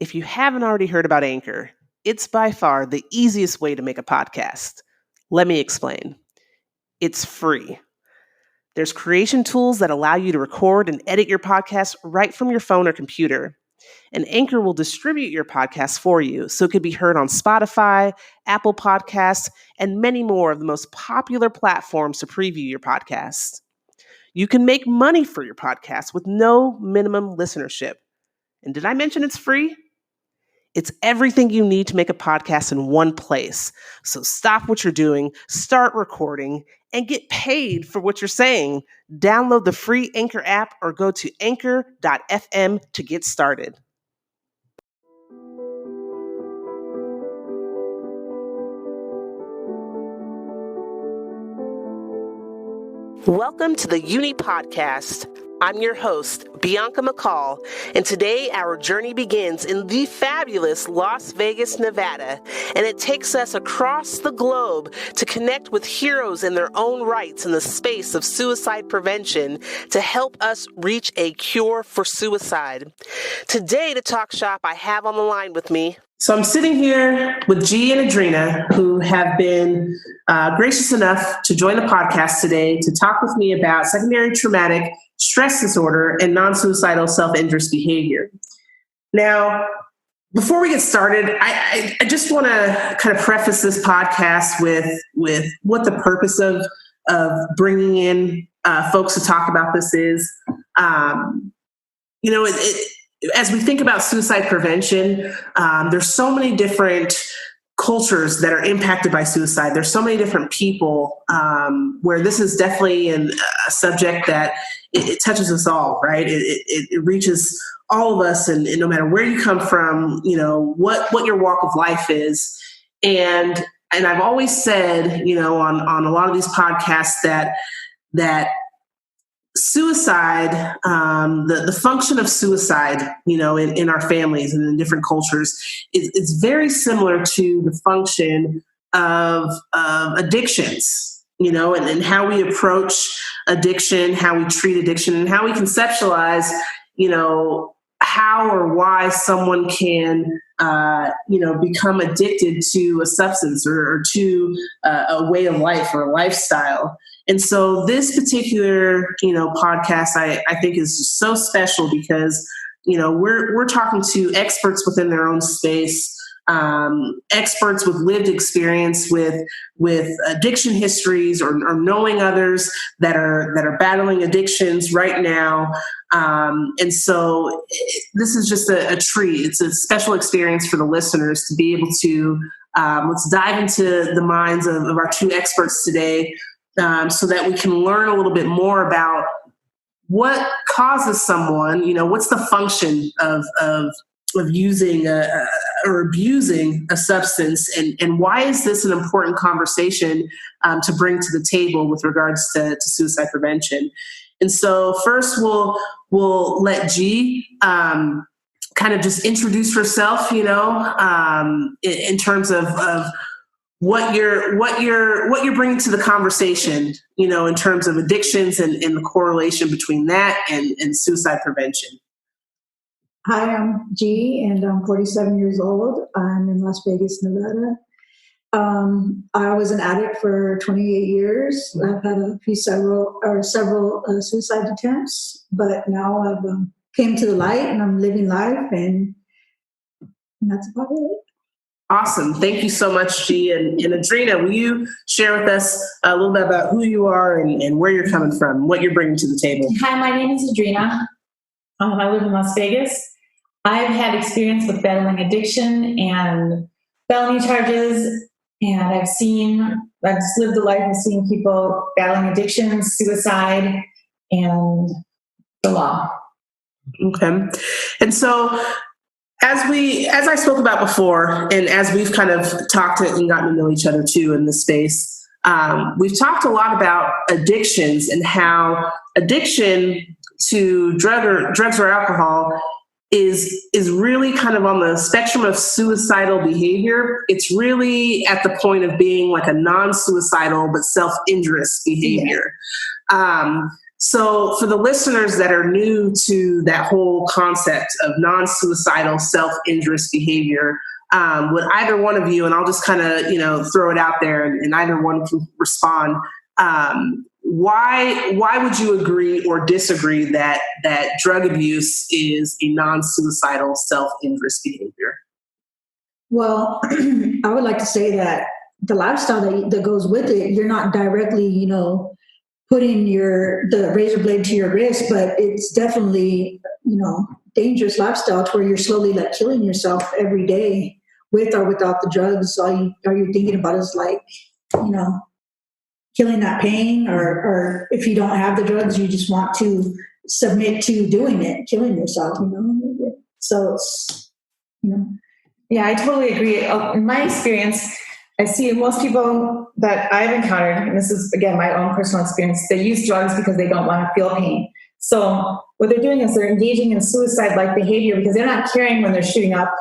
If you haven't already heard about Anchor, it's by far the easiest way to make a podcast. Let me explain. It's free. There's creation tools that allow you to record and edit your podcast right from your phone or computer. And Anchor will distribute your podcast for you so it could be heard on Spotify, Apple Podcasts, and many more of the most popular platforms to preview your podcast. You can make money for your podcast with no minimum listenership. And did I mention it's free? It's everything you need to make a podcast in one place. So stop what you're doing, start recording, and get paid for what you're saying. Download the free Anchor app or go to anchor.fm to get started. Welcome to the UNNI podcast. I'm your host, Bianca McCall, and today our journey begins in the fabulous Las Vegas, Nevada, and it takes us across the globe to connect with heroes in their own rights in the space of suicide prevention to help us reach a cure for suicide. Today to talk shop, I have on the line with me. So I'm sitting here with G and Adrena, who have been gracious enough to join the podcast today to talk with me about secondary traumatic stress disorder and non-suicidal self-injurious behavior. Now, before we get started, I just want to kind of preface this podcast with what the purpose of bringing in folks to talk about this is. As we think about suicide prevention, there's so many different cultures that are impacted by suicide. There's so many different people where this is definitely a subject that it touches us all, right? It reaches all of us, and no matter where you come from, what your walk of life is. And I've always said, on a lot of these podcasts that suicide, the function of suicide, in our families and in different cultures, is very similar to the function of addictions, and how we approach addiction, how we treat addiction, and how we conceptualize, how or why someone can, become addicted to a substance or to a way of life or a lifestyle. And so this particular, podcast, I think is just so special because, we're talking to experts within their own space, experts with lived experience with addiction histories or knowing others that are battling addictions right now. And so this is just a treat. It's a special experience for the listeners to be able to, let's dive into the minds of our two experts today, so that we can learn a little bit more about what causes someone, what's the function of using or abusing a substance, and why is this an important conversation to bring to the table with regards to suicide prevention. And so first we'll let G kind of just introduce herself, in terms of what you're bringing to the conversation, in terms of addictions and the correlation between that and suicide prevention. Hi, I'm G, and I'm 47 years old. I'm in Las Vegas, Nevada. I was an addict for 28 years. I've had several suicide attempts, but now I've came to the light and I'm living life, and that's about it. Awesome. Thank you so much, G. And Adrena, will you share with us a little bit about who you are and where you're coming from, what you're bringing to the table? Hi, my name is Adrena. I live in Las Vegas. I've had experience with battling addiction and felony charges, and I've just lived a life of seeing people battling addiction, suicide, and the law. Okay. And so as I spoke about before, and as we've kind of talked and gotten to know each other too in this space, we've talked a lot about addictions and how addiction to drugs or alcohol is really kind of on the spectrum of suicidal behavior. It's really at the point of being like a non-suicidal but self-injurious behavior. So for the listeners that are new to that whole concept of non-suicidal self-injurious behavior, would either one of you, and I'll just kind of, throw it out there and either one can respond. Why would you agree or disagree that drug abuse is a non-suicidal self-injurious behavior? Well, I would like to say that the lifestyle that goes with it, you're not directly, putting the razor blade to your wrist, but it's definitely, dangerous lifestyle to where you're slowly like killing yourself every day with or without the drugs. All you're thinking about is like, killing that pain, or if you don't have the drugs, you just want to submit to doing it, killing yourself, So it's, Yeah, I totally agree. In my experience, I see most people that I've encountered, and this is, again, my own personal experience, they use drugs because they don't want to feel pain. So what they're doing is they're engaging in suicide-like behavior because they're not caring when they're shooting up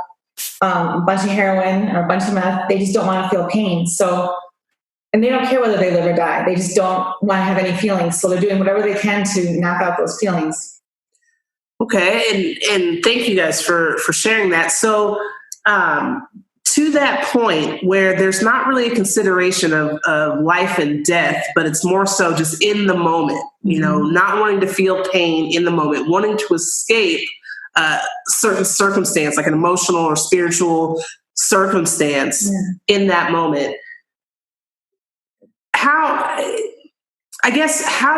a bunch of heroin or a bunch of meth. They just don't want to feel pain. So, and they don't care whether they live or die. They just don't want to have any feelings. So they're doing whatever they can to knock out those feelings. Okay, and thank you guys for sharing that. So to that point where there's not really a consideration of life and death, but it's more so just in the moment, not wanting to feel pain in the moment, wanting to escape certain circumstance, like an emotional or spiritual circumstance in that moment. How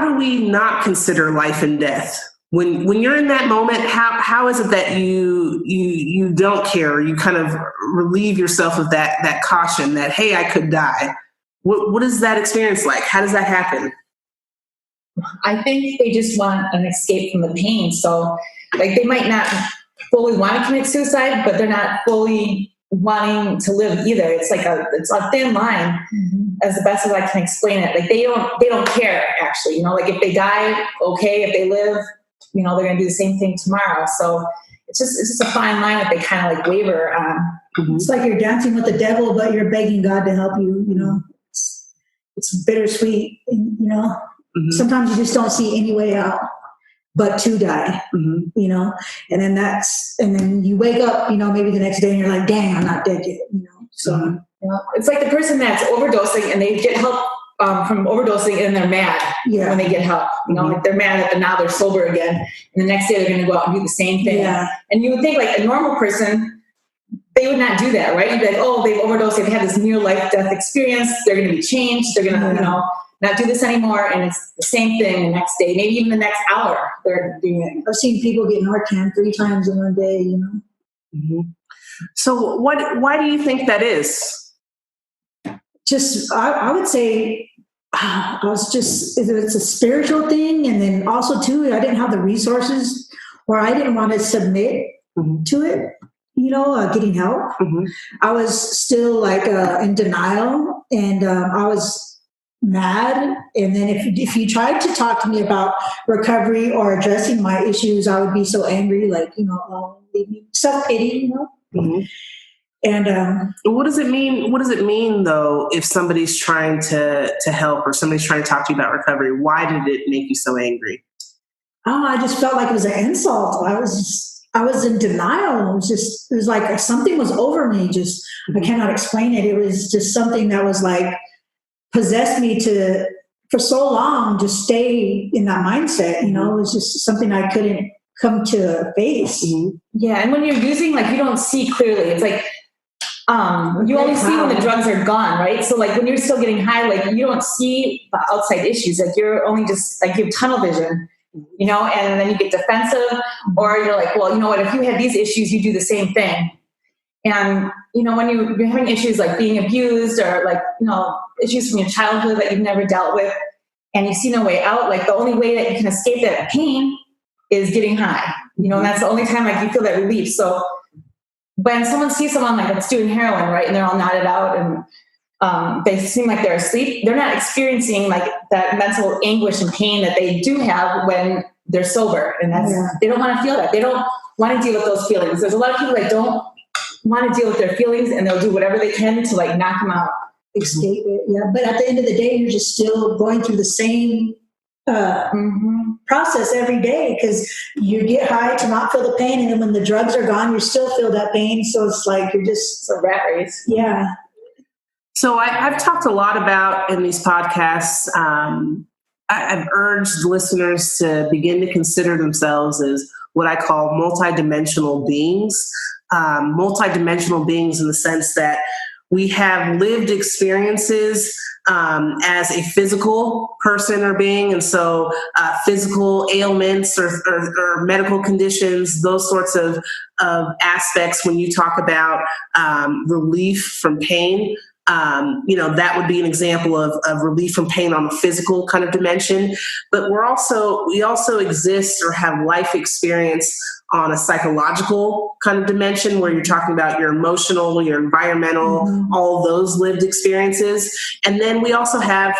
do we not consider life and death? When you're in that moment, how is it that you don't care? You kind of relieve yourself of that caution that, hey, I could die. What is that experience like? How does that happen? I think they just want an escape from the pain. So like they might not fully want to commit suicide, but they're not fully wanting to live either. It's like it's a thin line, as the best as I can explain it. Like they don't care actually, like if they die, okay. If they live, they're going to do the same thing tomorrow. So it's just a fine line that they kind of like waver on. It's like you're dancing with the devil, but you're begging God to help you. It's bittersweet. Sometimes you just don't see any way out but to die. And then you wake up, maybe the next day and you're like, dang, I'm not dead yet. So it's like the person that's overdosing and they get help from overdosing and they're mad when they get help. Like they're mad that now they're sober again, and the next day they're going to go out and do the same thing. And you would think like a normal person, they would not do that, right? You'd be like, oh, they've overdosed, they've had this near life death experience, they're going to be changed, they're going to not do this anymore, and it's the same thing the next day, maybe even the next hour they're doing it. I've seen people get Narcan 3 times in one day. So why do you think that is? Just I would say it's a spiritual thing, and then also too, I didn't have the resources, or I didn't want to submit to it. Getting help. I was still like in denial, and I was mad. And then if you tried to talk to me about recovery or addressing my issues, I would be so angry, like self-pity. And what does it mean? What does it mean though if somebody's trying to help or somebody's trying to talk to you about recovery? Why did it make you so angry? I just felt like it was an insult. I was in denial. It was like something was over me. I cannot explain it. It was just something that was like possessed me for so long, just stay in that mindset. It was just something I couldn't come to face. Yeah. And when you're using, like, you don't see clearly. It's like, you only see when the drugs are gone, right? So like when you're still getting high, like you don't see the outside issues. Like you're only just like you have tunnel vision, and then you get defensive, or you're like, well, you know what, if you had these issues, you do the same thing. And, when you're having issues like being abused or like, issues from your childhood that you've never dealt with and you see no way out, like the only way that you can escape that pain is getting high, and that's the only time like you feel that relief. So when someone sees someone like that's doing heroin, right, and they're all nodded out and they seem like they're asleep, they're not experiencing like that mental anguish and pain that they do have when they're sober. And they don't want to feel that. They don't want to deal with those feelings. There's a lot of people that don't want to deal with their feelings, and they'll do whatever they can to like knock them out. Escape it, yeah. But at the end of the day, you're just still going through the same process every day, because you get high to not feel the pain, and then when the drugs are gone, you still feel that pain. So it's like you're just a rat race. Yeah. So I've talked a lot about in these podcasts. I've urged listeners to begin to consider themselves as what I call multidimensional beings. Multidimensional beings in the sense that we have lived experiences as a physical person or being. And so physical ailments or medical conditions, those sorts of aspects, when you talk about relief from pain, that would be an example of relief from pain on the physical kind of dimension. But we also exist or have life experience on a psychological kind of dimension, where you're talking about your emotional, your environmental, all those lived experiences. And then we also have,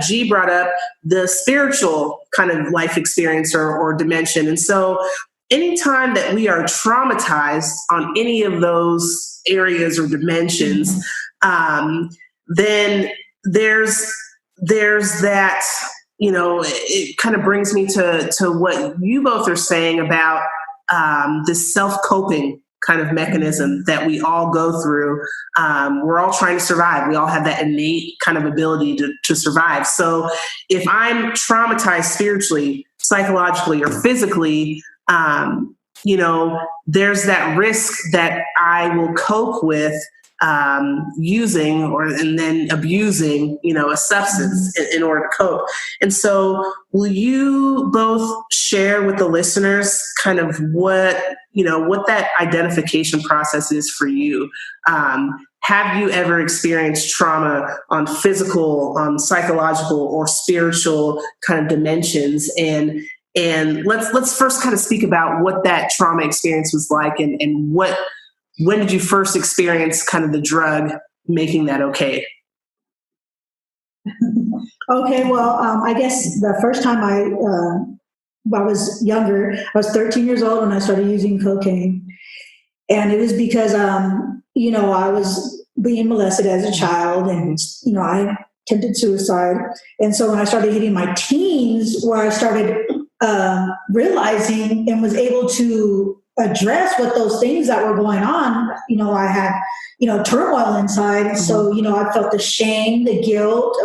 G brought up the spiritual kind of life experience or dimension. And so anytime that we are traumatized on any of those areas or dimensions, then there's that, it kind of brings me to what you both are saying about this self-coping kind of mechanism that we all go through. We're all trying to survive. We all have that innate kind of ability to survive. So if I'm traumatized spiritually, psychologically, or physically, there's that risk that I will cope with using and then abusing, a substance in order to cope. And so will you both share with the listeners kind of what that identification process is for you? Have you ever experienced trauma on physical, psychological, or spiritual kind of dimensions? And let's first kind of speak about what that trauma experience was like, and when did you first experience kind of the drug making that okay? Okay, well, I guess the first time I was younger, I was 13 years old when I started using cocaine. And it was because, I was being molested as a child, and, I attempted suicide. And so when I started hitting my teens, where I started realizing and was able to address what those things that were going on, I had, turmoil inside. So, I felt the shame, the guilt,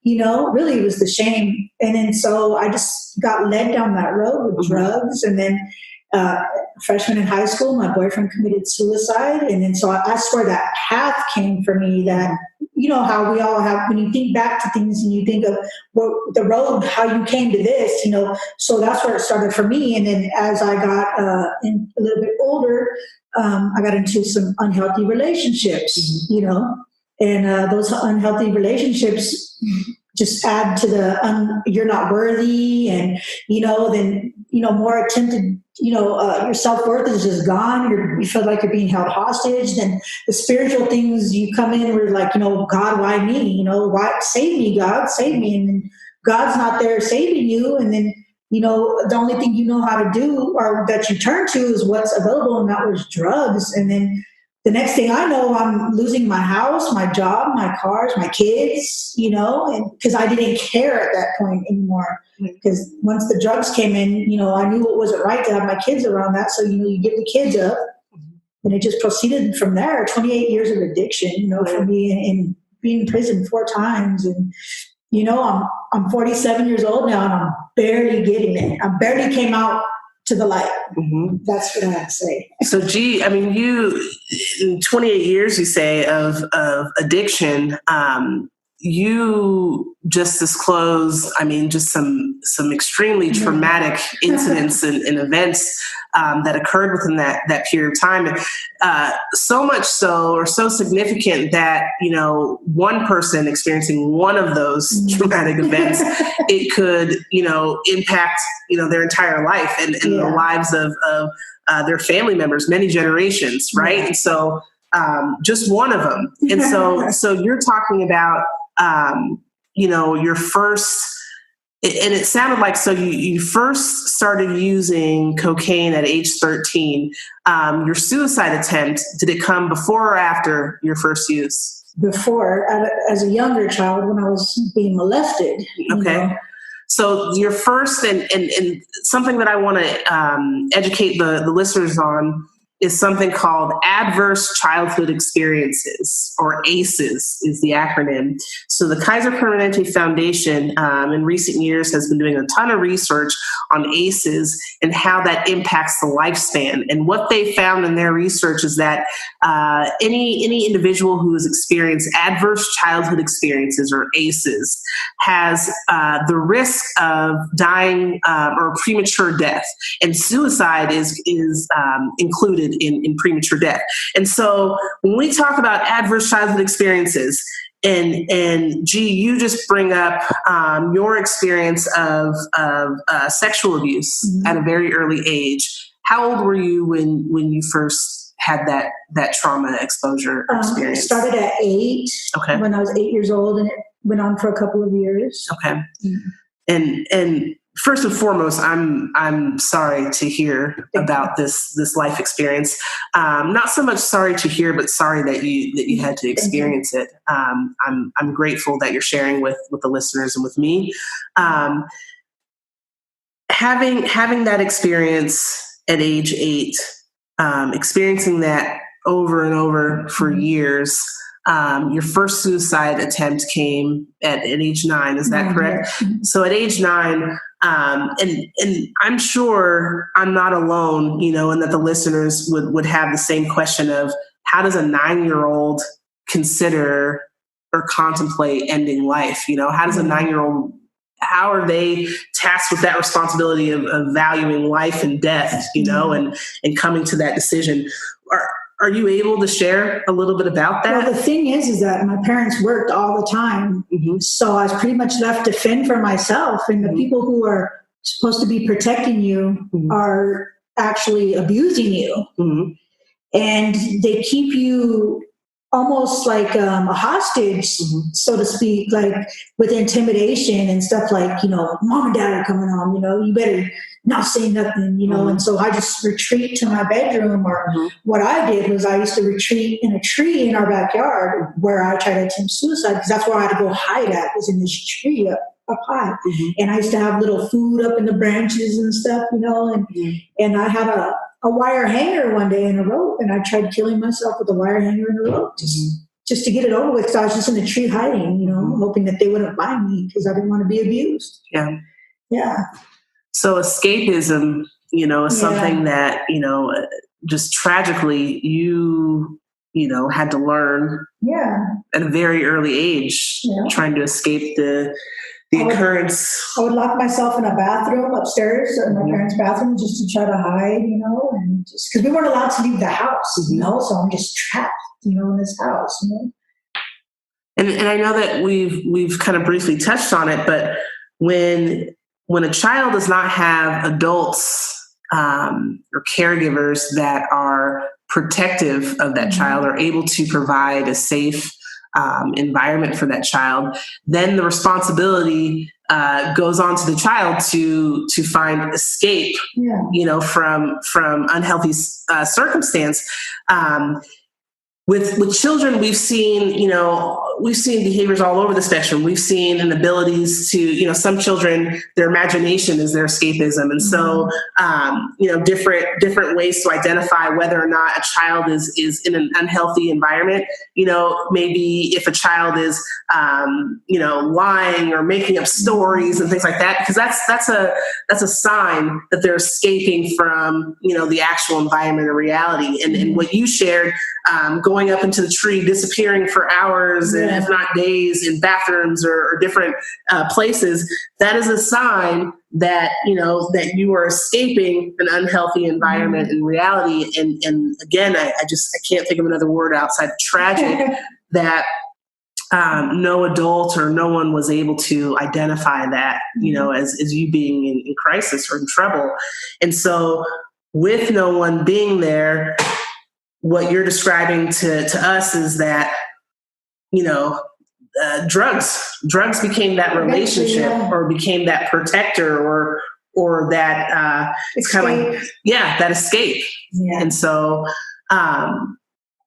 really it was the shame. And then so I just got led down that road with drugs. And then freshman in high school, my boyfriend committed suicide. And then so that's where that path came for me, that, how we all have, when you think back to things and you think of the road, how you came to this, so that's where it started for me. And then as I got a little bit older, I got into some unhealthy relationships, and those unhealthy relationships just add to the you're not worthy, and then more attempted, your self-worth is just gone. You feel like you're being held hostage. Then the spiritual things, you come in, we're like, God, why me? Why save me, God, save me? And then God's not there saving you. And then the only thing you know how to do, or that you turn to, is what's available, and that was drugs. And then the next thing I know, I'm losing my house, my job, my cars, my kids, and because I didn't care at that point anymore. Because once the drugs came in, I knew it wasn't right to have my kids around that. So, you give the kids up, and it just proceeded from there. 28 years of addiction, for me, and being in prison 4 times. And, I'm 47 years old now, and I'm barely getting it. I barely came out to the light. That's what I have to say. So, G, I mean, you, in 28 years, you say, of addiction, you just disclosed, just some extremely traumatic incidents and events that occurred within that period of time. So much so, or so significant that, one person experiencing one of those traumatic events, it could, impact, their entire life and the lives of their family members, many generations, right? And so just one of them. And so you're talking about, your first, and it sounded like, so you first started using cocaine at age 13. Your suicide attempt, did it come before or after your first use? Before, as a younger child, when I was being molested. Okay. So your first and something that I want to educate the listeners on is something called Adverse Childhood Experiences, or ACEs is the acronym. So the Kaiser Permanente Foundation in recent years has been doing a ton of research on ACEs and how that impacts the lifespan. And what they found in their research is that any individual who has experienced adverse childhood experiences, or ACEs, has the risk of dying or premature death. And suicide is included in premature death. And so when we talk about adverse childhood experiences, and G, you just bring up your experience of sexual abuse at a very early age. How old were you when you first had that trauma exposure experience? It started at 8. Okay. When I was 8 years old, and it went on for a couple of years. Okay. And first and foremost, I'm sorry to hear about this life experience. Not so much sorry to hear, but sorry that you had to experience it. I'm grateful that you're sharing with the listeners and with me. Having that experience at age 8, experiencing that over and over for years. Your first suicide attempt came at age 9. Is that correct? So at age 9, and I'm sure I'm not alone, and that the listeners would have the same question of, how does a 9-year-old consider or contemplate ending life? How does a 9-year-old, how are they tasked with that responsibility of valuing life and death, and coming to that decision? Are you able to share a little bit about that? Well, the thing is that my parents worked all the time. So I was pretty much left to fend for myself. And the people who are supposed to be protecting you are actually abusing you. And they keep you almost like a hostage, so to speak, like with intimidation and stuff like, mom and dad are coming home, you better not say nothing, and so I just retreat to my bedroom, or what I did was I used to retreat in a tree in our backyard where I tried to attempt suicide, because that's where I had to go hide at, was in this tree up high. And I used to have little food up in the branches and stuff, and I had a wire hanger one day and a rope, and I tried killing myself with a wire hanger and a rope just to get it over with, because I was just in the tree hiding, hoping that they wouldn't find me, because I didn't want to be abused. Yeah. So escapism, is something that, just tragically you had to learn at a very early age, trying to escape the occurrence. I would lock myself in a bathroom upstairs, in my parents' bathroom, just to try to hide, and just because we weren't allowed to leave the house, so I'm just trapped, in this house, And I know that we've kind of briefly touched on it, but when a child does not have adults or caregivers that are protective of that child, or able to provide a safe environment for that child, then the responsibility goes on to the child to find escape, from unhealthy circumstance. With children, we've seen behaviors all over the spectrum. We've seen inabilities to, some children, their imagination is their escapism. And so, different ways to identify whether or not a child is in an unhealthy environment. Maybe if a child is, lying or making up stories and things like that, because that's a sign that they're escaping from, the actual environment or reality. And what you shared, going up into the tree, disappearing for hours, and if not days, in bathrooms or different places, that is a sign that that you are escaping an unhealthy environment and reality. And again, I can't think of another word outside of tragic that no adult or no one was able to identify that as you being in crisis or in trouble. And so, with no one being there, what you're describing to us is that, drugs became that relationship, or became that protector, or that it's kind of like, that escape. And so,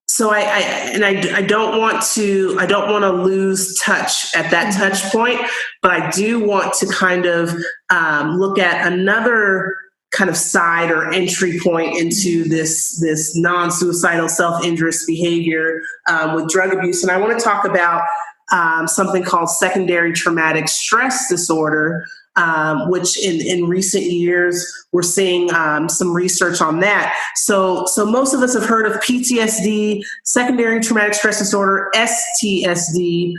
So I don't want to lose touch at that touch point, but I do want to kind of look at another kind of side or entry point into this non-suicidal self-injurious behavior with drug abuse. And I want to talk about something called secondary traumatic stress disorder, which in recent years we're seeing some research on that. So most of us have heard of PTSD, secondary traumatic stress disorder, STSD.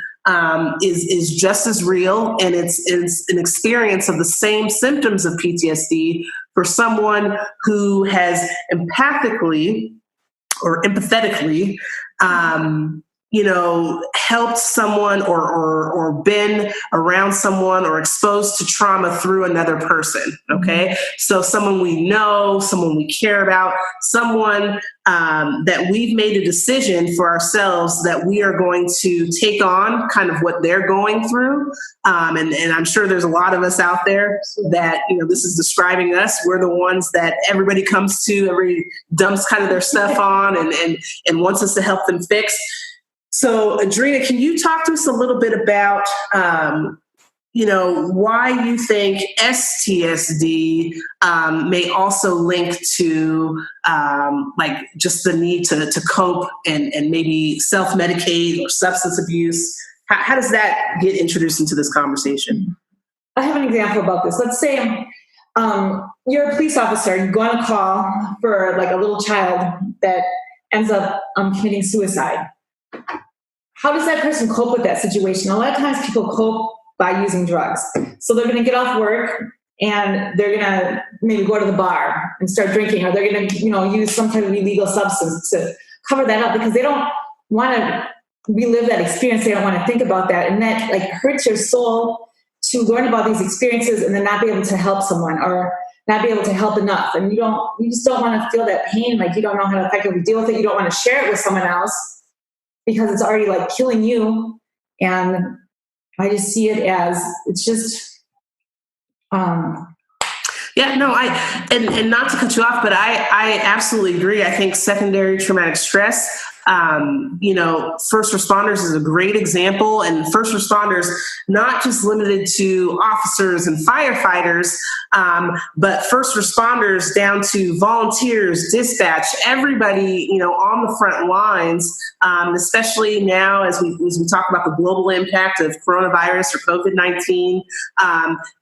Is just as real, and it's an experience of the same symptoms of PTSD for someone who has empathetically helped someone or been around someone or exposed to trauma through another person. Okay. So someone we know, someone we care about, someone that we've made a decision for ourselves that we are going to take on kind of what they're going through. And I'm sure there's a lot of us out there that, this is describing us. We're the ones that everybody comes to, dumps kind of their stuff on and wants us to help them fix. So, Adrena, can you talk to us a little bit about, why you think STSD may also link to just the need to cope and maybe self-medicate or substance abuse? How does that get introduced into this conversation? I have an example about this. Let's say you're a police officer, you go on a call for like a little child that ends up committing suicide. How does that person cope with that situation? A lot of times people cope by using drugs. So they're going to get off work and they're going to maybe go to the bar and start drinking, or they're going to, use some kind of illegal substance to cover that up because they don't want to relive that experience. They don't want to think about that. And that hurts your soul to learn about these experiences and then not be able to help someone or not be able to help enough. And you just don't want to feel that pain. You don't know how to effectively deal with it. You don't want to share it with someone else, because it's already killing you. And I just see it as, it's just, Yeah, no, and not to cut you off, but I absolutely agree. I think secondary traumatic stress, first responders is a great example, and first responders, not just limited to officers and firefighters, but first responders down to volunteers, dispatch, everybody, on the front lines, especially now as we talk about the global impact of coronavirus or COVID-19,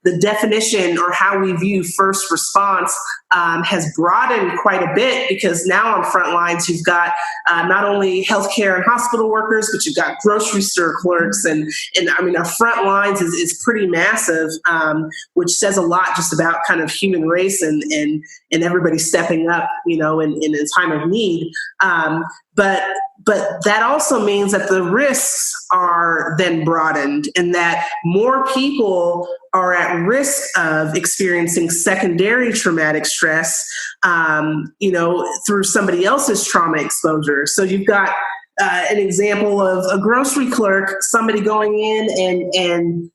the definition or how we view first response has broadened quite a bit, because now on front lines, you've got not only healthcare and hospital workers, but you've got grocery store clerks. And I mean, our front lines is pretty massive, which says a lot just about kind of human race and everybody stepping up, in a time of need. But that also means that the risks are then broadened, and that more people are at risk of experiencing secondary traumatic stress, through somebody else's trauma exposure. So you've got an example of a grocery clerk, somebody going in and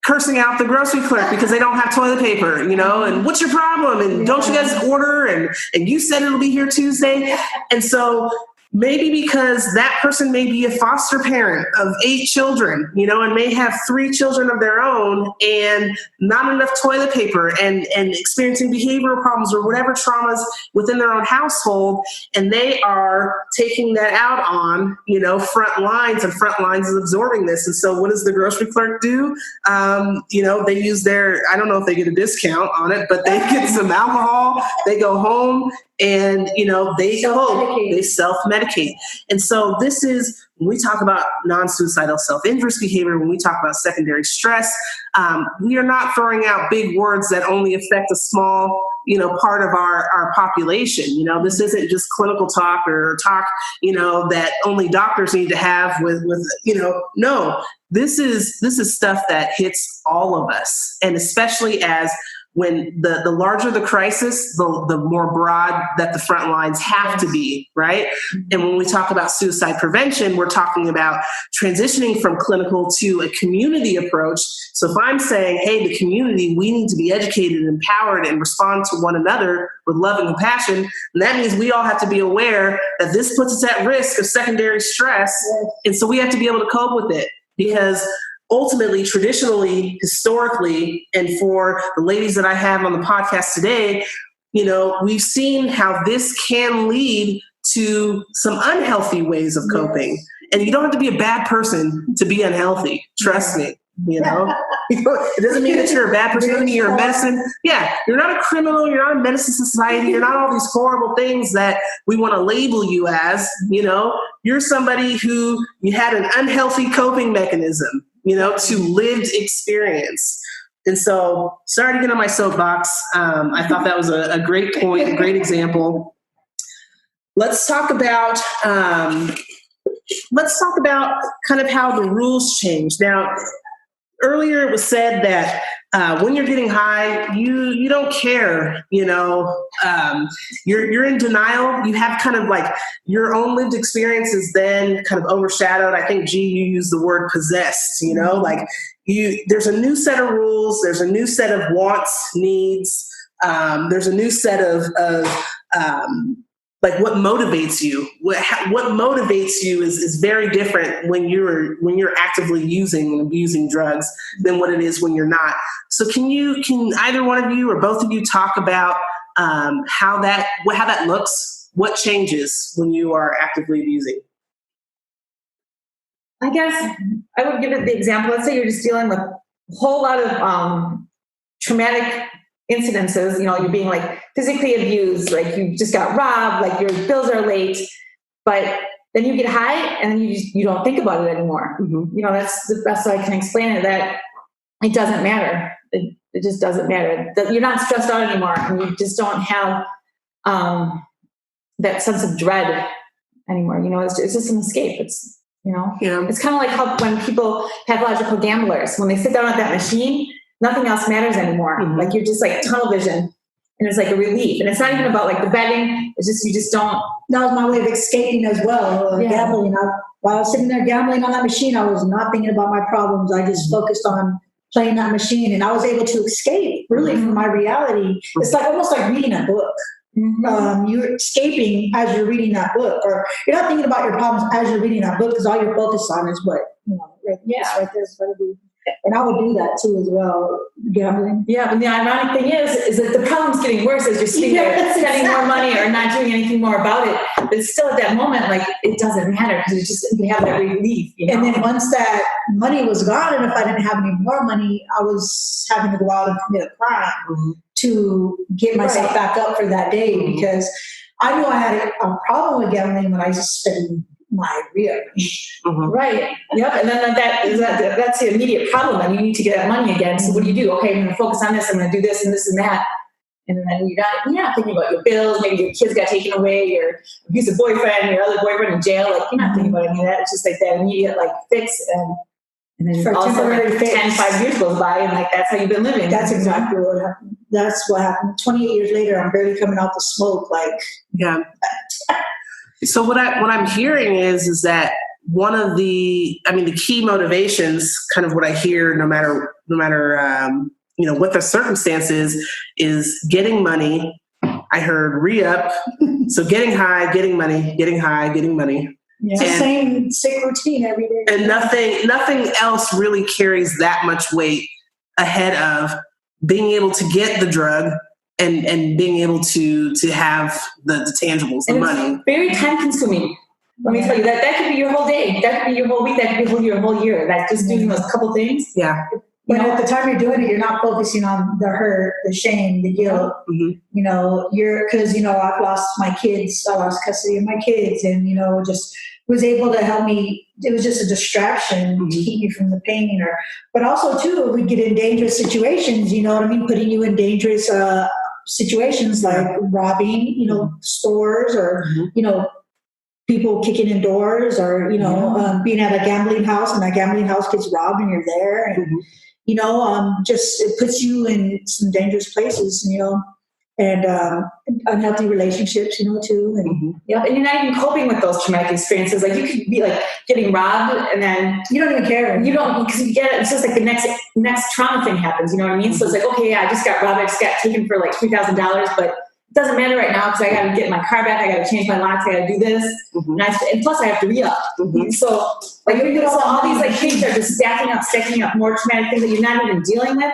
cursing out the grocery clerk because they don't have toilet paper, and what's your problem? And don't you guys order? And you said it'll be here Tuesday. And so maybe because that person may be a foster parent of 8 children, and may have 3 children of their own and not enough toilet paper and experiencing behavioral problems or whatever traumas within their own household. And they are taking that out on, front lines, and front lines is absorbing this. And so what does the grocery clerk do? They use I don't know if they get a discount on it, but they get some alcohol, they go home, and, they self-medicate. And so this is, when we talk about non-suicidal self-injurious behavior, when we talk about secondary stress, we are not throwing out big words that only affect a small, part of our population. This isn't just clinical talk or talk, that only doctors need to have with no, this is stuff that hits all of us. And especially as when the larger the crisis, the more broad that the front lines have to be, right? And when we talk about suicide prevention, we're talking about transitioning from clinical to a community approach. So if I'm saying, hey, the community, we need to be educated and empowered and respond to one another with love and compassion, and that means we all have to be aware that this puts us at risk of secondary stress. And so we have to be able to cope with it, because ultimately, traditionally, historically, and for the ladies that I have on the podcast today, we've seen how this can lead to some unhealthy ways of coping. And you don't have to be a bad person to be unhealthy. Trust me. It doesn't mean that you're a bad person. You're a medicine. Yeah, you're not a criminal. You're not a menace to society. You're not all these horrible things that we want to label you as. You're somebody who you had an unhealthy coping mechanism, to lived experience. And so, sorry to get on my soapbox. I thought that was a great point, a great example. Let's talk about kind of how the rules change. Now, earlier it was said that when you're getting high, you don't care, you're in denial. You have kind of like your own lived experience is then kind of overshadowed. I think, G, you used the word possessed, like there's a new set of rules. There's a new set of wants, needs. There's a new set of like what motivates you. What motivates you is very different when you're actively using and abusing drugs than what it is when you're not. So can either one of you or both of you talk about how that looks? What changes when you are actively abusing? I guess I would give it the example. Let's say you're just dealing with a whole lot of traumatic incidences, you're being like physically abused, like you just got robbed, like your bills are late, but then you get high and then you don't think about it anymore. Mm-hmm. That's the best way I can explain it, that it doesn't matter. It just doesn't matter. You're not stressed out anymore, and you just don't have that sense of dread anymore. It's just an escape. It's, it's kind of like how when people, pathological gamblers, when they sit down at that machine, nothing else matters anymore. Mm-hmm. Like you're just like tunnel vision, and it's like a relief. And it's not even about like the betting. It's just, you just don't. That was my way of escaping as well. Gambling. While I was sitting there gambling on that machine, I was not thinking about my problems. I just focused on playing that machine, and I was able to escape really from my reality. It's like almost like reading a book. Mm-hmm. You're escaping as you're reading that book, or you're not thinking about your problems as you're reading that book, because all you're focused on is what right there is going to be. And I would do that too as well, gambling. Yeah, and the ironic thing is that the problem's getting worse as you're sitting there spending more money or not doing anything more about it. But still, at that moment, like it doesn't matter, because you have that relief. And then once that money was gone, and if I didn't have any more money, I was having to go out and commit a crime to get myself back up for that day, because I knew I had a problem with gambling when I was spending my real. Right. Yep. And then that's the immediate problem. And you need to get that money again. So what do? Okay, I'm going to focus on this. I'm going to do this and this and that. And then you're not thinking about your bills. Maybe your kids got taken away, your abusive boyfriend, your other boyfriend in jail. Like you're not thinking about any of that. It's just like that immediate like fix. And then also like 5 years goes by, and like that's how you've been living. That's exactly what happened. That's what happened. 28 years later, I'm barely coming out the smoke. Yeah. So what I'm hearing is that one of the key motivations, kind of what I hear, no matter what the circumstance is getting money. I heard re-up, so getting high, getting money, getting high, getting money. Yeah. Same sick routine every day. And nothing else really carries that much weight ahead of being able to get the drug and being able to have the tangibles, the money. It's very time consuming. Let me tell you, that could be your whole day. That could be your whole week. That could be your whole year. Like just doing those couple things. Yeah. But at the time you're doing it, you're not focusing on the hurt, the shame, the guilt. Because I've lost my kids. I lost custody of my kids, and just was able to help me. It was just a distraction to keep me from the pain, but also too, we'd get in dangerous situations. You know what I mean? Putting you in dangerous situations like robbing, stores, or people kicking in doors, or being at a gambling house, and that gambling house gets robbed, and you're there, and just it puts you in some dangerous places, and unhealthy relationships, too. And yeah, and you're not even coping with those traumatic experiences. Like you could be like getting robbed, and then you don't even care. You don't, because you get it. It's just like the next trauma thing happens. You know what I mean? So it's like, okay, yeah, I just got robbed. I just got taken for like $3,000, but it doesn't matter right now because I got to get my car back. I got to change my locks. I got to do this, and plus I have to re-up. So like all these like things are just stacking up more traumatic things that you're not even dealing with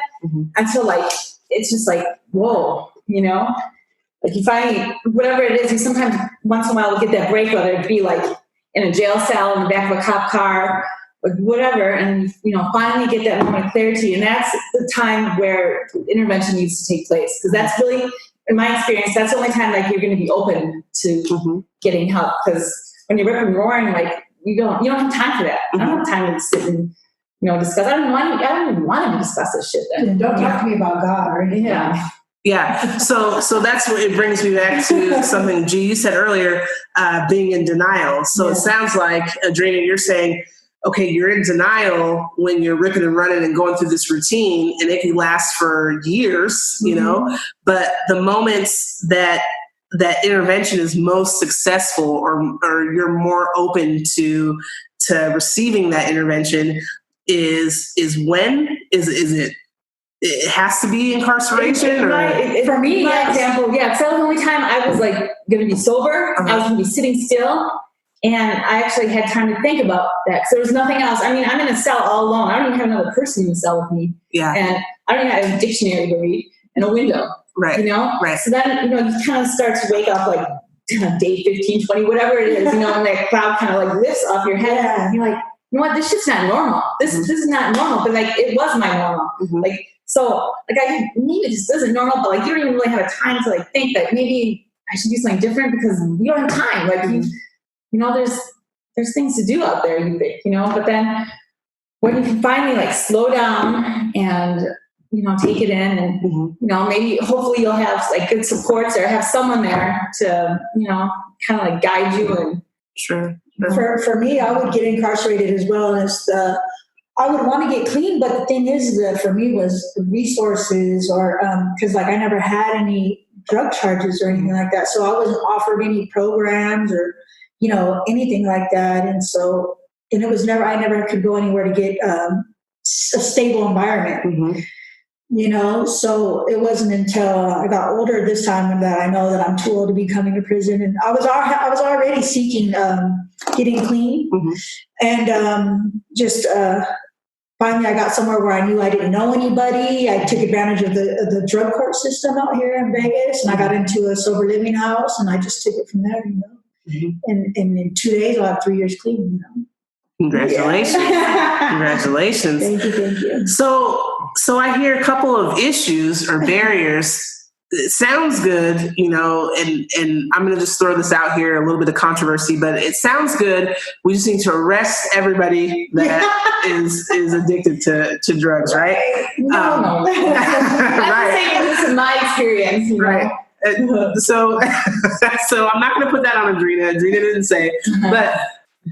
until like it's just like whoa. Like you finally, whatever it is, you sometimes once in a while will get that break, whether it be like in a jail cell in the back of a cop car, or whatever, and finally get that moment of clarity, and that's the time where intervention needs to take place, because that's really, in my experience, that's the only time like you're going to be open to getting help. Because when you're ripping and roaring, like you don't have time for that. I don't have time to sit and discuss. I don't even want to discuss this shit. Then don't talk to me about God or anything. Yeah. So that's what it brings me back to something, G, you said earlier, being in denial. So it sounds like, Adrena, you're saying, okay, you're in denial when you're ripping and running and going through this routine, and it can last for years, but the moments that intervention is most successful, or you're more open to receiving that intervention is when? Is it has to be incarceration? For me, my example, because that was the only time I was like going to be sober. I was going to be sitting still, and I actually had time to think about that because there was nothing else. I mean, I'm in a cell all alone. I don't even have another person in the cell with me. And I don't even have a dictionary to read and a window. Right. Right. So then, you kind of start to wake up like day 15, 20, whatever it is, and that cloud kind of like lifts off your head. And you're like, you know what? This shit's not normal. This is not normal. But like, it was my normal. So, like, maybe this isn't normal, but like, you don't even really have a time to like think that maybe I should do something different because you don't have time. Like, there's things to do out there, you think, but then when you can finally like slow down and, take it in and, maybe hopefully you'll have like good supports or have someone there to, kind of like guide you and. Sure. For me, I would get incarcerated as well as I would want to get clean, but the thing is that for me was resources, or because like I never had any drug charges or anything like that, so I wasn't offered any programs or anything like that, and it was I never could go anywhere to get a stable environment. So it wasn't until I got older this time that I know that I'm too old to be coming to prison, and I was already seeking getting clean, and just. Finally, I got somewhere where I knew I didn't know anybody. I took advantage of the drug court system out here in Vegas, and I got into a sober living house, and I just took it from there, And in 2 days, I'll have 3 years clean, Congratulations. Yeah. Congratulations. Thank you. So I hear a couple of issues or barriers. It sounds good, and I'm going to just throw this out here, a little bit of controversy, but it sounds good. We just need to arrest everybody that is addicted to drugs, right? No. I'm saying this is my experience. Right. So I'm not going to put that on Adrena. Adrena didn't say it.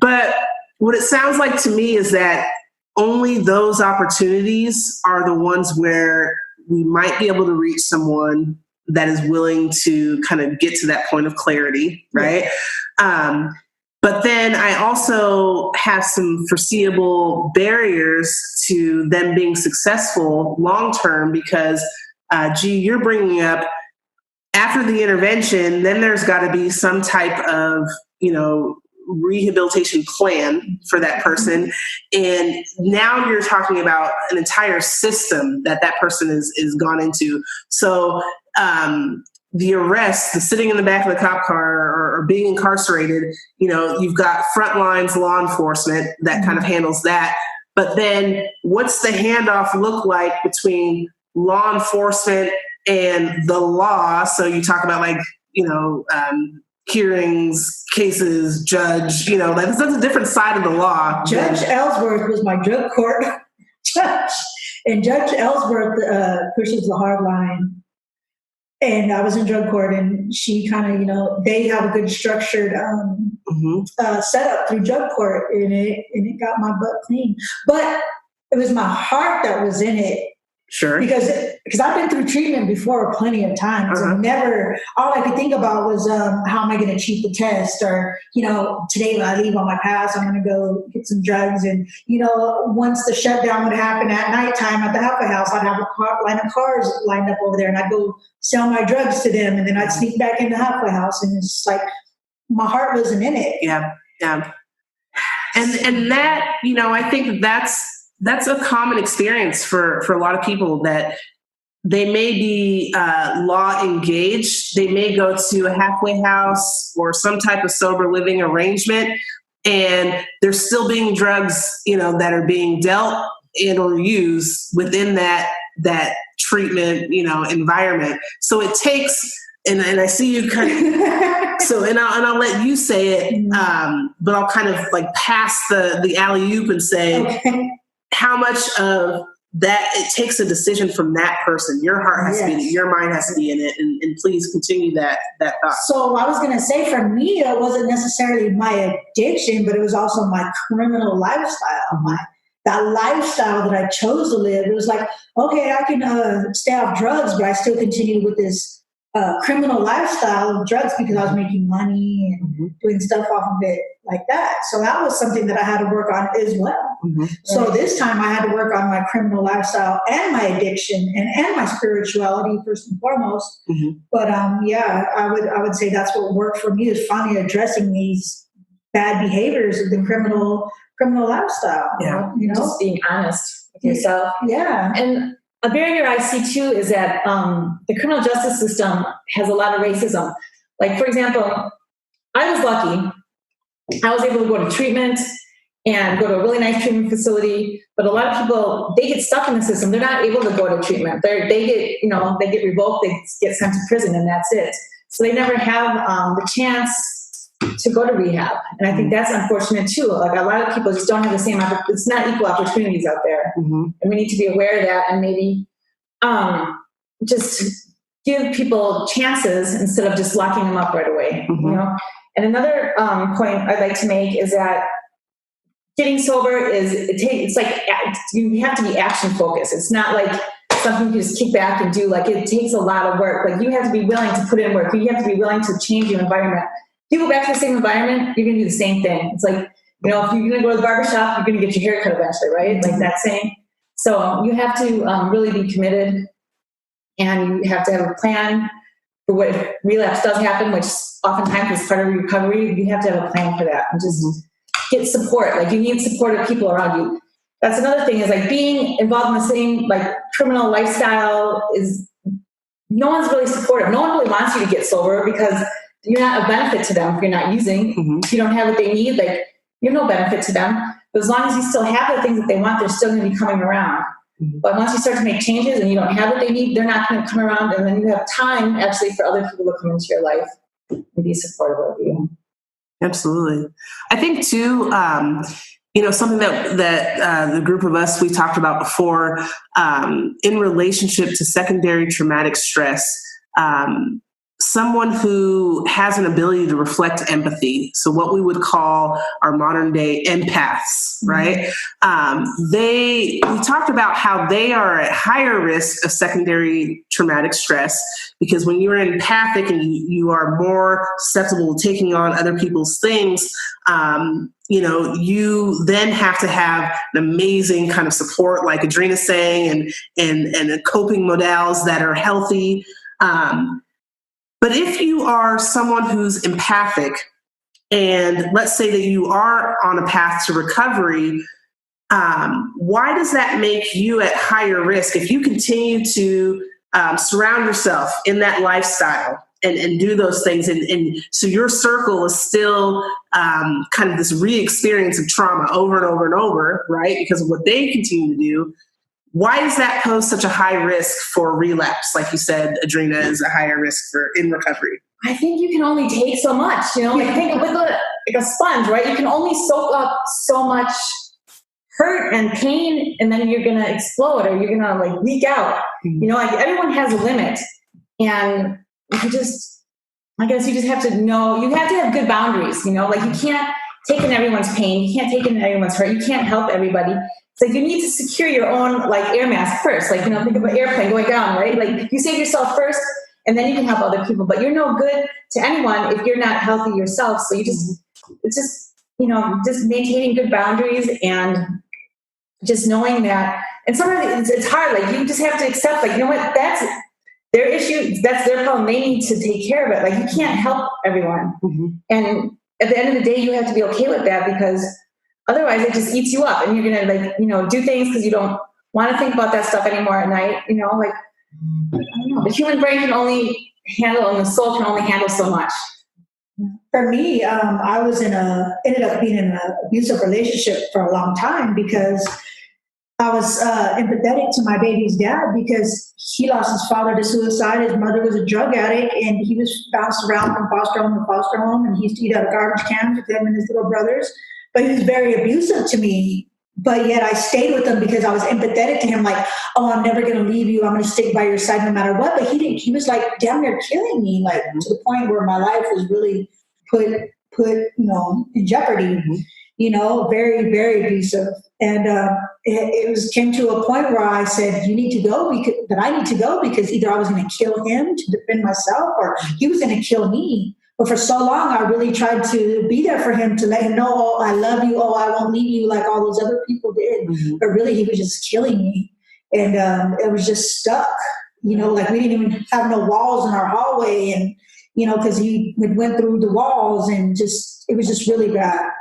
But what it sounds like to me is that only those opportunities are the ones where we might be able to reach someone that is willing to kind of get to that point of clarity, right? But then I also have some foreseeable barriers to them being successful long-term because, you're bringing up after the intervention, then there's got to be some type of, rehabilitation plan for that person. And now you're talking about an entire system that person is gone into. So the arrest, the sitting in the back of the cop car or being incarcerated, you've got front lines law enforcement that kind of handles that. But then what's the handoff look like between law enforcement and the law? So you talk about hearings, cases, judge, that's a different side of the law. Judge Ellsworth was my drug court judge, and Judge Ellsworth pushes the hard line. And I was in drug court, and she kind of, they have a good structured setup through drug court, and it got my butt clean. But it was my heart that was in it. Sure. Because I've been through treatment before plenty of times, and never, all I could think about was how am I going to cheat the test, or today when I leave on my pass, I'm going to go get some drugs, and once the shutdown would happen at nighttime at the halfway house, I'd have a line of cars lined up over there, and I'd go sell my drugs to them, and then I'd sneak back in the halfway house, and it's like my heart wasn't in it. Yeah, and that I think that's a common experience for a lot of people, that they may be law engaged. They may go to a halfway house or some type of sober living arrangement, and there's still being drugs, that are being dealt and or used within that treatment, environment. So it takes, and I see you kind of, so, and I'll let you say it, but I'll kind of like pass the alley-oop and say, how much of that it takes a decision from that person. Your heart has to be in it, your mind has to be in it, and please continue that thought. So I was going to say, for me, it wasn't necessarily my addiction, but it was also my criminal lifestyle. That lifestyle that I chose to live. It was like, okay, I can stay off drugs, but I still continue with this criminal lifestyle of drugs because I was making money and doing stuff off of it like that. So that was something that I had to work on as well. So this time I had to work on my criminal lifestyle and my addiction and my spirituality first and foremost. But I would say that's what worked for me, is finally addressing these bad behaviors of the criminal lifestyle. Just being honest with yourself. And a barrier I see too is that the criminal justice system has a lot of racism. Like, for example, I was lucky. I was able to go to treatment and go to a really nice treatment facility. But a lot of people, they get stuck in the system. They're not able to go to treatment. They get revoked. They get sent to prison, and that's it. So they never have the chance to go to rehab. And I think that's unfortunate too. Like, a lot of people just don't have the same, it's not equal opportunities out there. And we need to be aware of that, and maybe just give people chances instead of just locking them up right away. And another point I'd like to make is that getting sober it's like, you have to be action focused. It's not like something you just kick back and do. Like, it takes a lot of work. Like, you have to be willing to put in work. You have to be willing to change your environment. If you go back to the same environment, you're going to do the same thing. It's like, if you're going to go to the barbershop, you're going to get your hair cut eventually, right? Like that saying. So you have to really be committed, and you have to have a plan for what if relapse does happen, which oftentimes is part of recovery. You have to have a plan for that, and just get support. Like, you need support of people around you. That's another thing, is like being involved in the same criminal lifestyle is, no one's really supportive. No one really wants you to get sober because you're not a benefit to them if you're not using. If you don't have what they need, you're no benefit to them. But as long as you still have the things that they want, they're still going to be coming around. But once you start to make changes and you don't have what they need, they're not going to come around. And then you have time actually for other people to come into your life and be supportive of you. Absolutely. I think too, something that the group of us, we talked about before, in relationship to secondary traumatic stress, someone who has an ability to reflect empathy, so what we would call our modern day empaths, right? We talked about how they are at higher risk of secondary traumatic stress, because when you're empathic and you are more susceptible to taking on other people's things, you then have to have an amazing kind of support, like Adrina's saying, and coping modals that are healthy. But if you are someone who's empathic, and let's say that you are on a path to recovery, why does that make you at higher risk if you continue to surround yourself in that lifestyle and do those things? And so your circle is still kind of this re-experience of trauma over and over and over, right? Because of what they continue to do. Why does that pose such a high risk for relapse? Like you said, Adrina is a higher risk in recovery. I think you can only take so much, think with a sponge, right? You can only soak up so much hurt and pain, and then you're going to explode, or you're going to leak out. Everyone has a limit, and I guess you just have to know, you have to have good boundaries, you can't take in everyone's pain. You can't take in everyone's hurt. You can't help everybody. It's like you need to secure your own like air mask first. Like, think of an airplane going down, right? Like you save yourself first and then you can help other people. But you're no good to anyone if you're not healthy yourself. So it's just, just maintaining good boundaries and just knowing that. And sometimes it's hard. Like you just have to accept, like, you know what, that's their issue. That's their problem. They need to take care of it. Like you can't help everyone. And at the end of the day, you have to be okay with that because otherwise it just eats you up and you're going to do things because you don't want to think about that stuff anymore at night. Like, I don't know. The human brain can only handle and the soul can only handle so much. For me, I ended up being in an abusive relationship for a long time because I was empathetic to my baby's dad because he lost his father to suicide. His mother was a drug addict, and he was bounced around from foster home to foster home, and he used to eat out of garbage cans with him and his little brothers. But he was very abusive to me. But yet I stayed with him because I was empathetic to him, like, oh, I'm never going to leave you. I'm going to stick by your side no matter what. But he didn't. He was like damn near killing me, like to the point where my life was really put in jeopardy. Very, very abusive. And it came to a point where I said, you need to go, that I need to go because either I was going to kill him to defend myself or he was going to kill me. But for so long, I really tried to be there for him, to let him know, oh, I love you. Oh, I won't leave you like all those other people did. But really, he was just killing me. And it was just stuck, like we didn't even have no walls in our hallway. And, because he went through the walls and it was just really bad.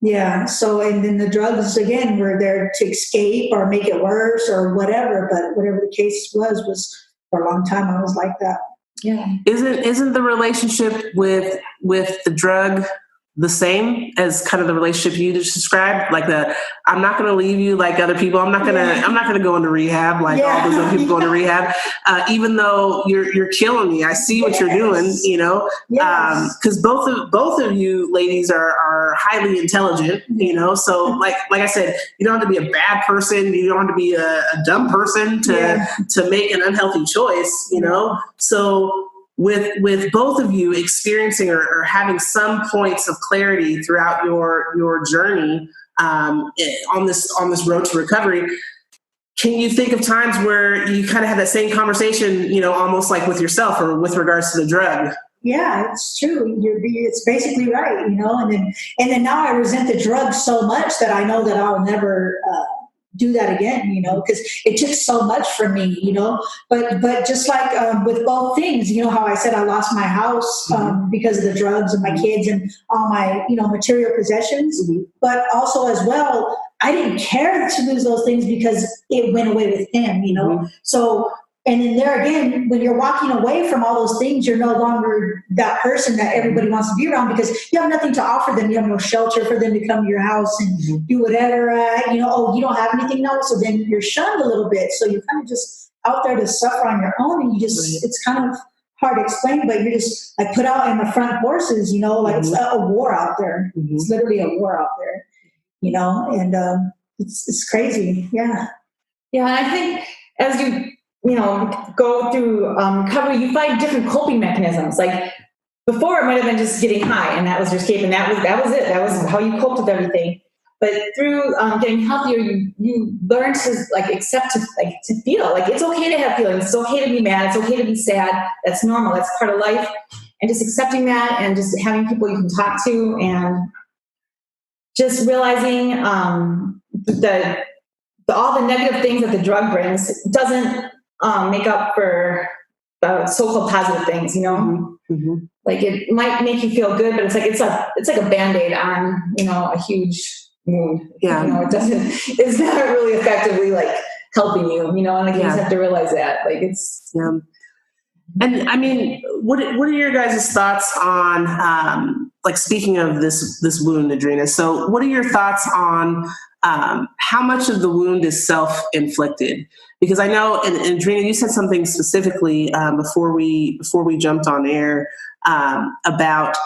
Yeah. So, and then the drugs, again, were there to escape or make it worse or whatever. But whatever the case was for a long time, I was like that. Yeah. Isn't the relationship with the drug the same as kind of the relationship you just described? Like I'm not going to leave you like other people. I'm not going to go into rehab like all those other people go into rehab. Even though you're killing me, I see what you're doing. Because both of you ladies are highly intelligent. So like I said, you don't have to be a bad person. You don't have to be a dumb person to make an unhealthy choice. So. With both of you experiencing or having some points of clarity throughout your journey on this road to recovery, can you think of times where you kind of had that same conversation, almost like with yourself or with regards to the drug? Yeah, it's true. It's basically right, and then now I resent the drug so much that I know that I'll never do that again, because it took so much from me, but just like with both things, how I said I lost my house because of the drugs and my kids and all my, material possessions, but also as well, I didn't care to lose those things because it went away with him, So, and then there again, when you're walking away from all those things, you're no longer that person that everybody wants to be around because you have nothing to offer them. You have no shelter for them to come to your house and do whatever. Oh, you don't have anything now, so then you're shunned a little bit. So you're kind of just out there to suffer on your own, and it's kind of hard to explain, but you're just like put out in the front forces. Like it's a war out there. It's literally a war out there. And it's crazy. Yeah. Yeah, I think as you go through recovery, you find different coping mechanisms. Like before, it might have been just getting high, and that was your escape, and that was it. That was how you coped with everything. But through getting healthier, you learn to accept to feel like it's okay to have feelings. It's okay to be mad. It's okay to be sad. That's normal. That's part of life. And just accepting that, and just having people you can talk to, and just realizing that all the negative things that the drug brings doesn't make up for so-called positive things, Like it might make you feel good, but it's like a Band-Aid on, a huge wound. Yeah. It's not really effectively helping you, you just have to realize that. Yeah. And I mean, what are your guys' thoughts on, speaking of this wound, Adrena? So what are your thoughts on how much of the wound is self-inflicted? Because I know, and Adrena, you said something specifically before we jumped on air about,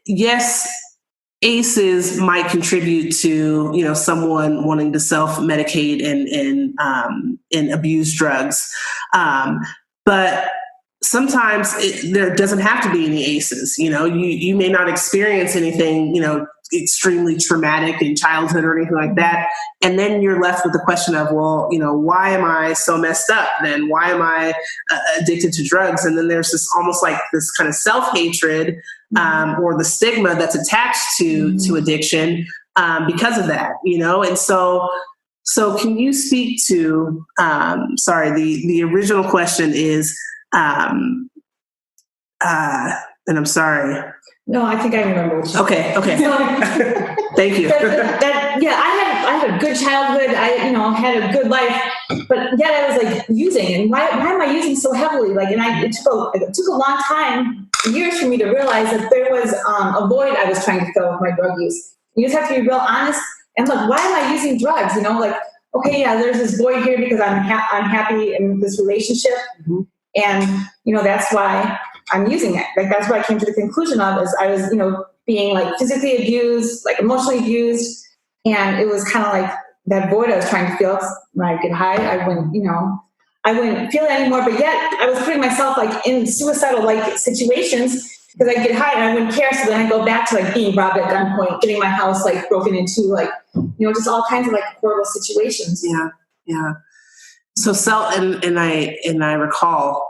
yes, ACEs might contribute to, someone wanting to self-medicate and abuse drugs. But sometimes there doesn't have to be any ACEs. You may not experience anything, extremely traumatic in childhood or anything like that. And then you're left with the question of, well, why am I so messed up then? Why am I addicted to drugs? And then there's this almost like this kind of self-hatred or the stigma that's attached to addiction because of that, And so can you speak to, the original question is, and I'm sorry. No, I think I remember what you said. Okay. Thank you. I had a good childhood. I had a good life, but yet I was like using. And why am I using so heavily? It took a long time, years for me to realize that there was a void I was trying to fill with my drug use. You just have to be real honest and look, why am I using drugs? Okay, yeah, there's this void here because I'm happy in this relationship. Mm-hmm. And, that's why I'm using it. That's what I came to the conclusion of is I was, being physically abused, emotionally abused. And it was kind of like that void I was trying to fill. When I get high, I wouldn't feel it anymore. But yet I was putting myself in suicidal situations because I get high and I wouldn't care. So then I go back to being robbed at gunpoint, getting my house broken into, just all kinds of horrible situations. Yeah. So and I recall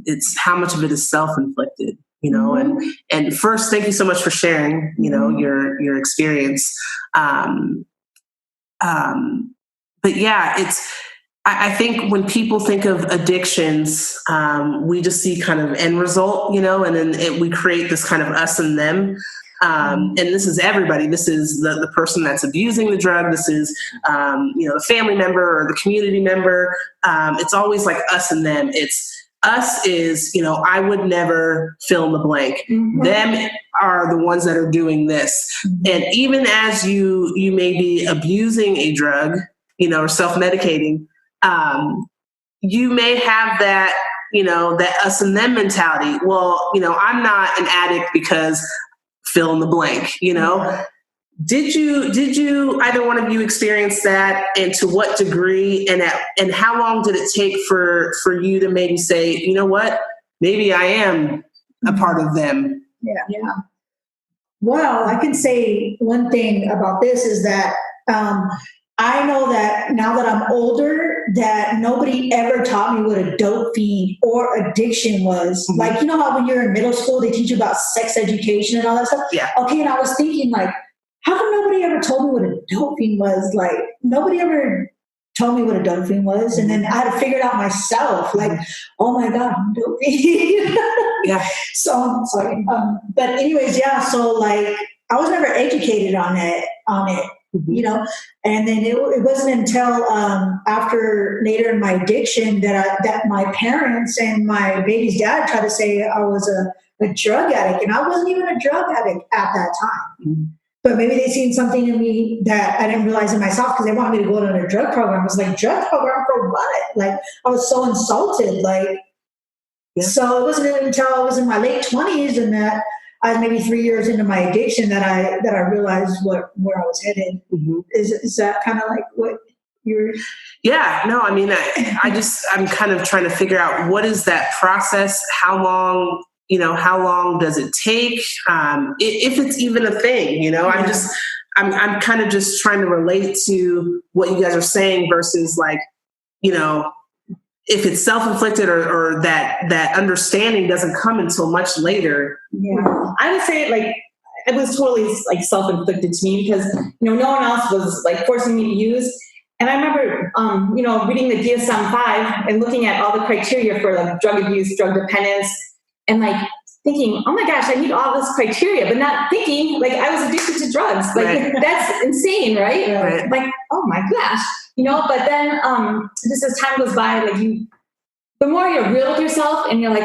it's how much of it is self-inflicted, mm-hmm. and first, thank you so much for sharing, mm-hmm. your experience. But yeah, I think when people think of addictions, we just see kind of end result, and then we create this kind of us and them. And this is everybody. This is the person that's abusing the drug. This is, the family member or the community member. It's always us and them. It's us is, I would never fill in the blank. Mm-hmm. Them are the ones that are doing this. Mm-hmm. And even as you may be abusing a drug, or self-medicating, you may have that, that us and them mentality. Well, I'm not an addict because fill in the blank, Did you either one of you experience that, and to what degree, and how long did it take for you to maybe say, you know what, maybe I am a part of them? Yeah. Well, I can say one thing about this is that I know that now that I'm older, that nobody ever taught me what a dope fiend or addiction was. Mm-hmm. How when you're in middle school, they teach you about sex education and all that stuff? Yeah. Okay, and I was thinking, how come nobody ever told me what a dope fiend was? Nobody ever told me what a dope fiend was. And then I had to figure it out myself. Oh my God, I'm a dope fiend. Yeah. So, I'm sorry. But anyways, yeah. So I was never educated on it. Mm-hmm. And then it wasn't until later in my addiction that my parents and my baby's dad tried to say I was a drug addict, and I wasn't even a drug addict at that time. Mm-hmm. But maybe they seen something in me that I didn't realize in myself because they wanted me to go to a drug program. I was like, drug program for what? I was so insulted. Yeah. So it wasn't even until I was in my late 20s and that I was maybe 3 years into my addiction that I realized where I was headed. Mm-hmm. Is that kind of what you're? Yeah, no, I mean, I'm kind of trying to figure out what is that process? How long does it take? If it's even a thing, yeah. I'm kind of just trying to relate to what you guys are saying versus if it's self-inflicted or that understanding doesn't come until much later. Yeah. I would say it was totally self-inflicted to me because, no one else was forcing me to use. And I remember, reading the DSM-5 and looking at all the criteria for drug abuse, drug dependence, and thinking, oh my gosh, I need all this criteria, but not thinking I was addicted to drugs. Right. That's insane, right? Right. Oh my gosh, but then just as time goes by, the more you're real with yourself and you're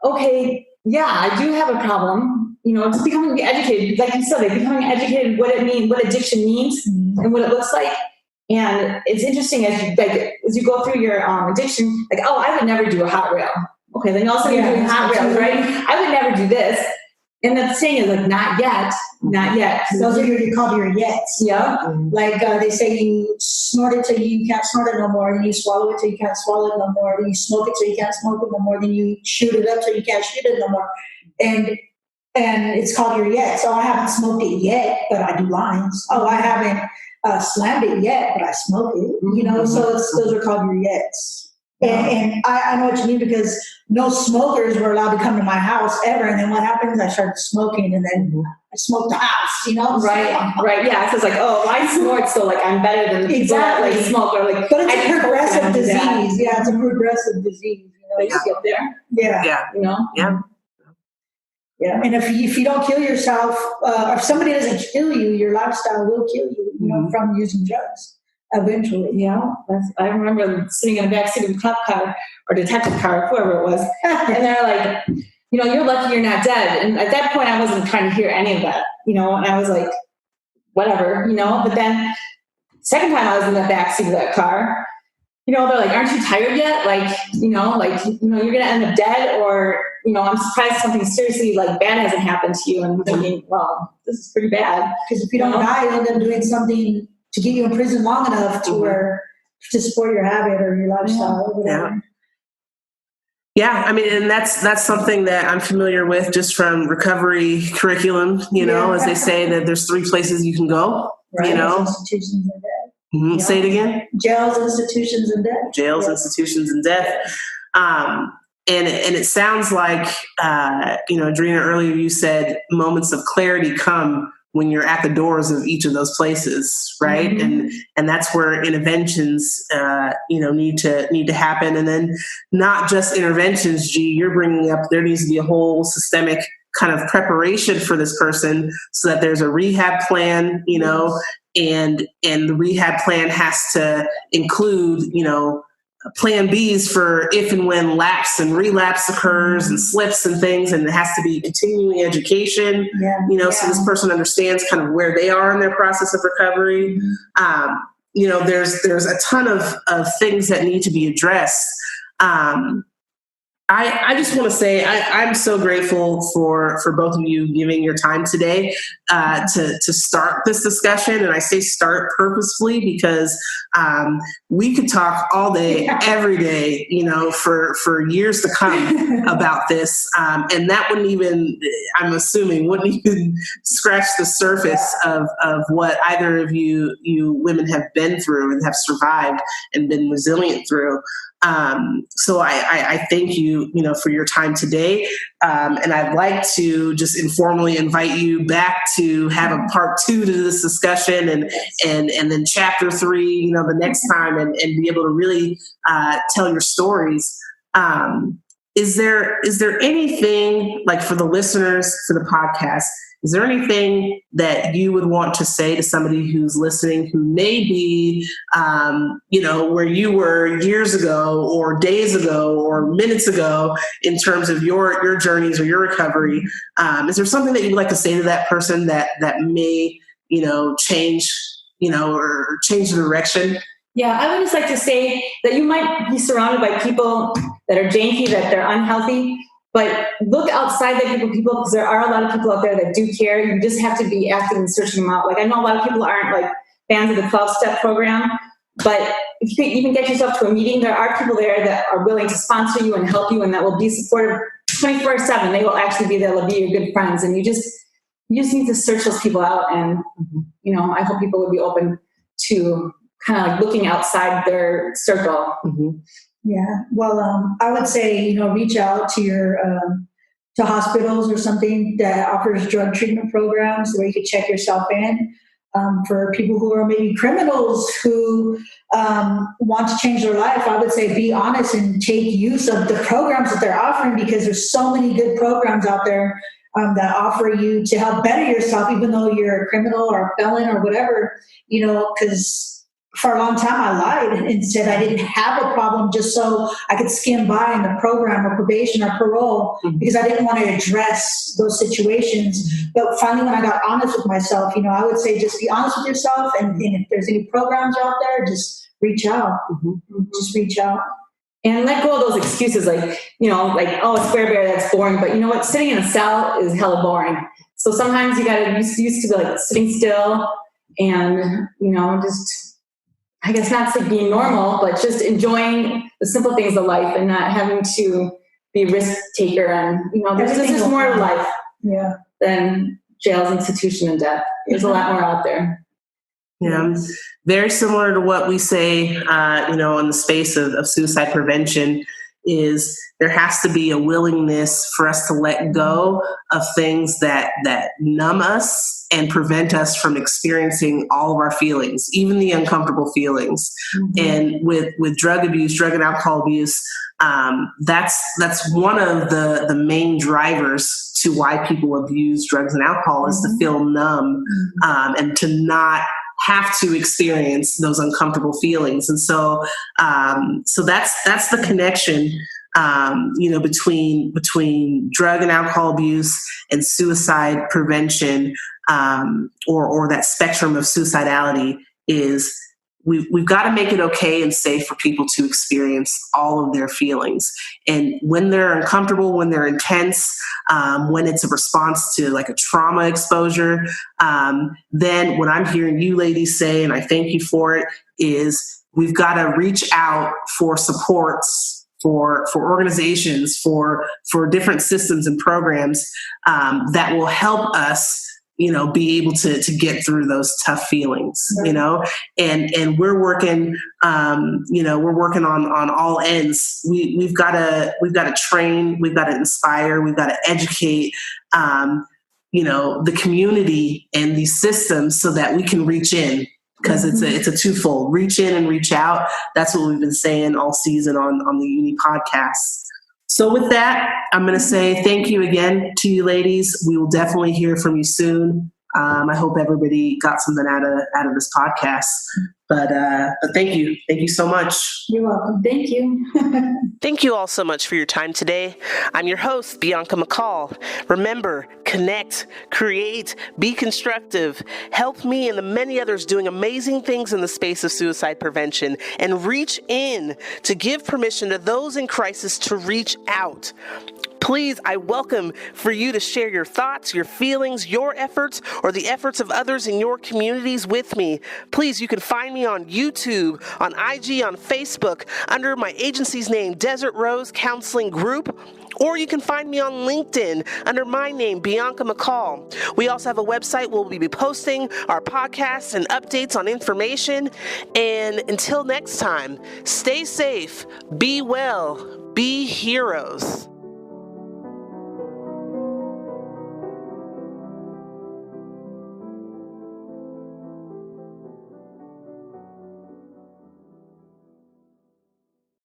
okay, yeah, I do have a problem, just becoming educated, like you said, becoming educated what it means, what addiction means, mm-hmm. and what it looks like. And it's interesting as you go through your addiction, oh, I would never do a hot rail. Okay, then also you're doing hot rails, right? I would never do this. And the saying is not yet, not yet. Those are you call your yets. Yeah. Mm-hmm. They say you snort it till you can't snort it no more. Then you swallow it till you can't swallow it no more. Then you smoke it till you can't smoke it no more. Then you shoot it up till you can't shoot it no more. And and it's called your yet. So I haven't smoked it yet, but I do lines. Oh, I haven't slammed it yet, but I smoke it. You know, so those are called your yets. And I know what you mean, because no smokers were allowed to come to my house ever. And then what happens? I started smoking, and then I smoked the house, you know? Right. Yeah. So it's like, oh, I snort, so like I'm better than the people that like smoke. Or like, but it's a progressive disease. Yeah, it's a progressive disease. You know, you get there. Yeah. You know? Yeah. Yeah. And if you don't kill yourself, if somebody doesn't kill you, your lifestyle will kill you, you know, from using drugs. Eventually, yeah. I remember sitting in the backseat of a cop car or detective car, whoever it was, and they're like, you know, you're lucky you're not dead. And at that point, I wasn't trying to hear any of that, you know, and I was like, whatever, you know. But then, second time I was in the backseat of that car, you know, they're like, aren't you tired yet? Like, you know, you're gonna end up dead, or you know, I'm surprised something seriously like bad hasn't happened to you. And I'm thinking, well, this is pretty bad, because if you don't die, you'll end up doing something to get you in prison long enough to support your habit or your lifestyle or whatever. Yeah, I mean, and that's something that I'm familiar with just from recovery curriculum, you know, as they say that there's 3 places you can go, you know. Institutions and death. Say it again. Jails, institutions, and death. Jails, institutions, and death. And it sounds like, you know, Adrena, earlier you said moments of clarity come when you're at the doors of each of those places, right? And that's where interventions, you know, need to happen. And then not just interventions, G, you're bringing up, there needs to be a whole systemic kind of preparation for this person so that there's a rehab plan, you know, and the rehab plan has to include, you know, plan Bs for if and when lapse and relapse occurs and slips and things, and it has to be continuing education, you know, so this person understands kind of where they are in their process of recovery. You know, there's a ton of things that need to be addressed. I just want to say I'm so grateful for both of you giving your time today to start this discussion. And I say start purposefully because we could talk all day, every day, you know, for years to come about this. And that wouldn't even, I'm assuming, wouldn't even scratch the surface of what either of you women have been through and have survived and been resilient through. So I thank you, you know, for your time today. And I'd like to just informally invite you back to have a part 2 to this discussion and then chapter 3, you know, the next time and be able to really tell your stories. Is there anything, like, for the listeners to the podcast, is there anything that you would want to say to somebody who's listening who may be, you know, where you were years ago or days ago or minutes ago in terms of your journeys or your recovery? Is there something that you'd like to say to that person that may, you know, change, you know, or change the direction? Yeah, I would just like to say that you might be surrounded by people that are janky, that they're unhealthy, but look outside that group of people, because there are a lot of people out there that do care. You just have to be active and searching them out. Like, I know a lot of people aren't like fans of the 12-step program, but if you can even get yourself to a meeting, there are people there that are willing to sponsor you and help you, and that will be supportive 24/7. They will actually be there. They'll be your good friends, and you just need to search those people out. And you know, I hope people would be open to kind of like looking outside their circle. Yeah. Well, I would say, you know, reach out to your to hospitals or something that offers drug treatment programs where you could check yourself in. For people who are maybe criminals who want to change their life, I would say be honest and take use of the programs that they're offering, because there's so many good programs out there that offer you to help better yourself, even though you're a criminal or a felon or whatever, you know, because for a long time I lied and said I didn't have a problem just so I could skim by in the program or probation or parole, because I didn't want to address those situations. But finally, when I got honest with myself, you know, I would say just be honest with yourself, and if there's any programs out there, just reach out. Just reach out. And let go of those excuses, like, you know, like, oh, a square bear, that's boring. But you know what? Sitting in a cell is hella boring. So sometimes you got to used to be like sitting still and, you know, just, I guess not to be normal, but just enjoying the simple things of life and not having to be a risk taker. And, you know, there's just more to life. Yeah. than jails, institution, and death. There's a lot more out there. Yeah, very similar to what we say, in the space of suicide prevention, is there has to be a willingness for us to let go of things that numb us and prevent us from experiencing all of our feelings, even the uncomfortable feelings. And with drug abuse, drug and alcohol abuse, that's one of the main drivers to why people abuse drugs and alcohol, is to feel numb, and to not have to experience those uncomfortable feelings. And so that's the connection, between drug and alcohol abuse and suicide prevention, or that spectrum of suicidality. Is we've got to make it okay and safe for people to experience all of their feelings. And when they're uncomfortable, when they're intense, when it's a response to like a trauma exposure, then what I'm hearing you ladies say, and I thank you for it, is we've got to reach out for supports, for organizations, for different systems and programs that will help us be able to get through those tough feelings, and we're working, we're working on all ends. We've got to train, we've got to inspire, we've got to educate, the community and these systems so that we can reach in, because it's a twofold: reach in and reach out. That's what we've been saying all season on the UNNI podcast. So with that, I'm going to say thank you again to you ladies. We will definitely hear from you soon. I hope everybody got something out of this podcast. But thank you. Thank you so much. You're welcome. Thank you. Thank you all so much for your time today. I'm your host, Bianca McCall. Remember, connect, create, be constructive. Help me and the many others doing amazing things in the space of suicide prevention, and reach in to give permission to those in crisis to reach out. Please, I welcome for you to share your thoughts, your feelings, your efforts, or the efforts of others in your communities with me. Please, you can find me on YouTube, on IG, on Facebook, under my agency's name, Desert Rose Counseling Group, or you can find me on LinkedIn under my name, Bianca McCall. We also have a website where we'll be posting our podcasts and updates on information. And until next time, stay safe, be well, be heroes.